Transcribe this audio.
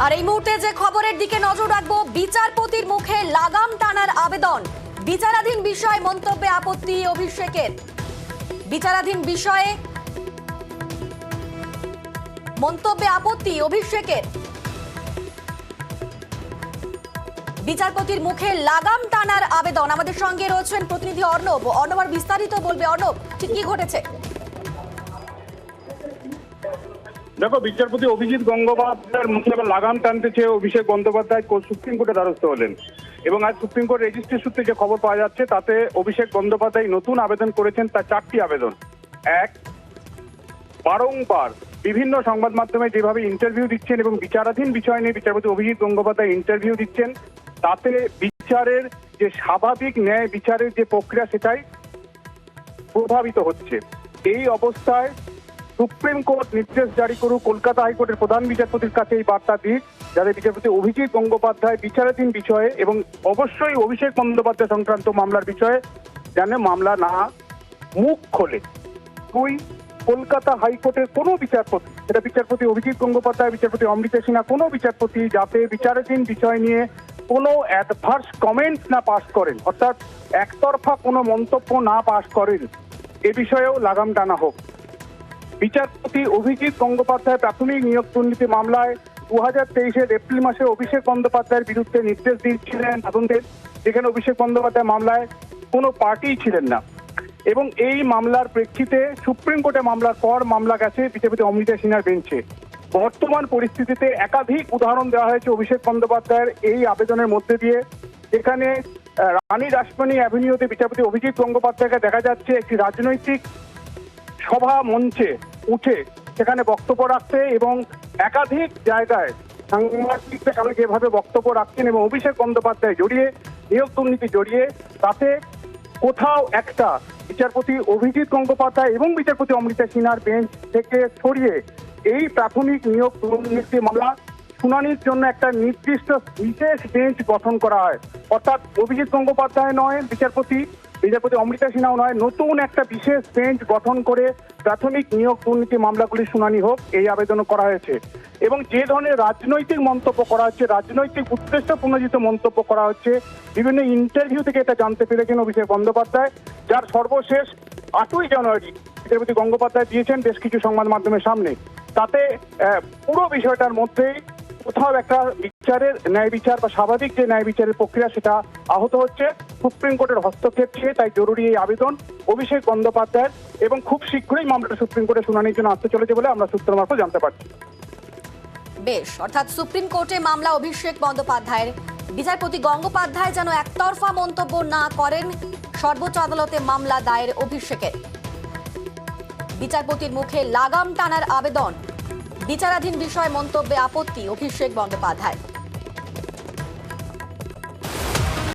আর এই মুহূর্তে যে খবরের দিকে নজর রাখবো, বিচারপতির মুখে লাগাম টানার আবেদন। বিচারাধীন বিষয়ে মন্তব্যে আপত্তি অভিষেকের। বিচারাধীন বিষয়ে মন্তব্যে আপত্তি অভিষেকের। বিচারপতির মুখে লাগাম টানার আবেদন। আমাদের সঙ্গে রয়েছেন প্রতিনিধি অর্ণব। অর্ণব আর বিস্তারিত বলবে। অর্ণব, ঠিক কি ঘটেছে? দেখো, বিচারপতি অভিজিৎ গঙ্গোপাধ্যায়ের মুখে লাগাম টানতে চেয়ে অভিষেক বন্দ্যোপাধ্যায় সুপ্রিম কোর্টে দ্বারস্থ হলেন। এবং আজ সুপ্রিম কোর্ট রেজিস্ট্রি সূত্রে যে খবর পাওয়া যাচ্ছে তাতে অভিষেক বন্দ্যোপাধ্যায় নতুন আবেদন করেছেন। তার 4টি আবেদন। এক, বারংবার বিভিন্ন সংবাদ মাধ্যমে যেভাবে ইন্টারভিউ দিচ্ছেন এবং বিচারাধীন বিষয় নিয়ে বিচারপতি অভিজিৎ গঙ্গোপাধ্যায় ইন্টারভিউ দিচ্ছেন, তাতে বিচারের যে স্বাভাবিক ন্যায় বিচারের যে প্রক্রিয়া সেটাই প্রভাবিত হচ্ছে। এই অবস্থায় সুপ্রিম কোর্ট নির্দেশ জারি করুক, কলকাতা হাইকোর্টের প্রধান বিচারপতির কাছে এই বার্তা দিক, যাতে বিচারপতি অভিজিৎ গঙ্গোপাধ্যায় বিচারাধীন বিষয়ে এবং অবশ্যই অভিষেক বন্দ্যোপাধ্যায় সংক্রান্ত মামলার বিষয়ে যেন মামলা না মুখ খোলে। দুই, কলকাতা হাইকোর্টের কোনো বিচারপতি, সেটা বিচারপতি অভিজিৎ গঙ্গোপাধ্যায়, বিচারপতি অমৃতা সিনহা, কোনো বিচারপতি যাতে বিচারাধীন বিষয় নিয়ে কোনো অ্যাডভার্স কমেন্টস না পাশ করেন, অর্থাৎ একতরফা কোনো মন্তব্য না পাশ করেন, এ বিষয়েও লাগাম টানা হোক। বিচারপতি অভিজিৎ গঙ্গোপাধ্যায় প্রাথমিক নিয়োগ দুর্নীতি মামলায় 2023-এর এপ্রিল মাসে অভিষেক বন্দ্যোপাধ্যায়ের বিরুদ্ধে নির্দেশ দিয়েছিলেন তদন্তের, যেখানে অভিষেক বন্দ্যোপাধ্যায় মামলায় কোনো পার্টিই ছিলেন না। এবং এই মামলার প্রেক্ষিতে সুপ্রিম কোর্টে মামলার পর মামলা গেছে বিচারপতি অমৃতা সিনহার বেঞ্চে। বর্তমান পরিস্থিতিতে একাধিক উদাহরণ দেওয়া হয়েছে অভিষেক বন্দ্যোপাধ্যায়ের এই আবেদনের মধ্যে দিয়ে, যেখানে রানী রাসমণি অ্যাভিনিউতে বিচারপতি অভিজিৎ গঙ্গোপাধ্যায়কে দেখা যাচ্ছে একটি রাজনৈতিক সভা মঞ্চে উঠে সেখানে বক্তব্য রাখতে, এবং একাধিক জায়গায় সাংবাদিকদের সামনে যেভাবে বক্তব্য রাখছেন এবং অভিষেক বন্দ্যোপাধ্যায় জড়িয়ে, নিয়োগ দুর্নীতি জড়িয়ে, তাতে কোথাও একটা বিচারপতি অভিজিৎ গঙ্গোপাধ্যায় এবং বিচারপতি অমৃতা সিনহার বেঞ্চ থেকে সরিয়ে এই প্রাথমিক নিয়োগ দুর্নীতি মামলা শুনানির জন্য একটা নির্দিষ্ট বিশেষ বেঞ্চ গঠন করা হয়। অর্থাৎ অভিজিৎ গঙ্গোপাধ্যায় নয়, বিচারপতি অমৃতা সিনহাও নয়, নতুন একটা বিশেষ বেঞ্চ গঠন করে প্রাথমিক নিয়োগ দুর্নীতি মামলাগুলির শুনানি হোক, এই আবেদন করা হয়েছে। এবং যে ধরনের রাজনৈতিক মন্তব্য করা হচ্ছে, রাজনৈতিক উদ্দেশ্য প্রণোদিত মন্তব্য করা হচ্ছে, বিভিন্ন ইন্টারভিউ থেকে এটা জানতে পেরেছেন অভিষেক বন্দ্যোপাধ্যায়, যার সর্বশেষ 8ই জানুয়ারি বিচারপতি গঙ্গোপাধ্যায় দিয়েছেন বেশ কিছু সংবাদ মাধ্যমের সামনে। তাতে পুরো বিষয়টার মধ্যেই কোথাও একটা বিচারের ন্যায় বিচার বা স্বাভাবিক যে ন্যায় বিচারের প্রক্রিয়া সেটা আহত হচ্ছে। সুপ্রিম কোর্টের হস্তক্ষেপ চেয়ে তাই জরুরি এই আবেদন অভিষেক বন্দ্যোপাধ্যায়ের, এবং খুব শীঘ্রই মামলাটা সুপ্রিম কোর্টে শুনানির জন্য আসতে চলেছে বলে আমরা সূত্র মারফত জানতে পারছি। বেশ, অর্থাৎ সুপ্রিম কোর্টে মামলা অভিষেক বন্দ্যোপাধ্যায়ের। বিচারপতি গঙ্গোপাধ্যায় যেন একতরফা মন্তব্য না করেন, সর্বোচ্চ আদালতে মামলা দায়ের অভিষেকের। বিচারপতির মুখে লাগাম টানার আবেদন। বিচারাধীন বিষয়ে মন্তব্যে আপত্তি অভিষেক বন্দ্যোপাধ্যায়।